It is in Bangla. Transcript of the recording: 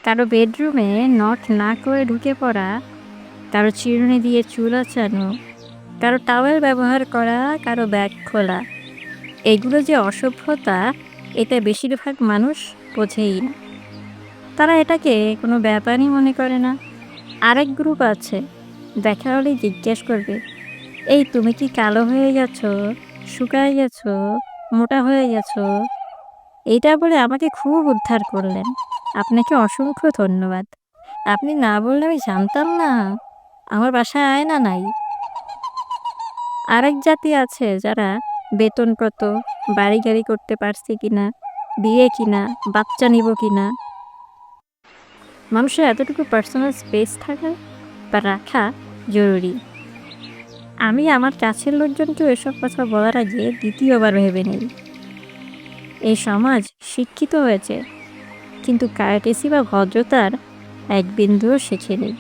কারো বেডরুমে নক না করে ঢুকে পড়া, কারো চিরুনি দিয়ে চুল আঁচানো, কারো টাওয়েল ব্যবহার করা, কারো ব্যাগ খোলা। এগুলো যে অসভ্যতা, এটা বেশিরভাগ মানুষ বোঝেই না। তারা এটাকে কোনো ব্যাপারই মনে করে না। আরেক গ্রুপ আছে, দেখা হলেই জিজ্ঞেস করবে, "এই তুমি কি কালো হয়ে গেছো? শুকায় গেছো? মোটা হয়ে গেছো?" এইটা বলে আমাকে খুব উদ্ধার করলেন। আপনাকে অসংখ্য ধন্যবাদ। আপনি না বললে আমি জানতাম না আমার বাসায় আয়না নাই। আরেক জাতি আছে যারা বেতন কত, বাড়ি-গাড়ি করতে পারছি কিনা, বিয়ে কিনা, বাচ্চা নিব কিনা, মানুষের এতটুকু পার্সোনাল স্পেস থাকা বা রাখা জরুরি। আমি আমার কাছের লোকজনকেও এসব কথা বলার আগে দ্বিতীয়বার ভেবে নেই। এই সমাজ শিক্ষিত হয়েছে, কিন্তু কার্টেসি বা ভদ্রতার এক বিন্দুও শেখেনি।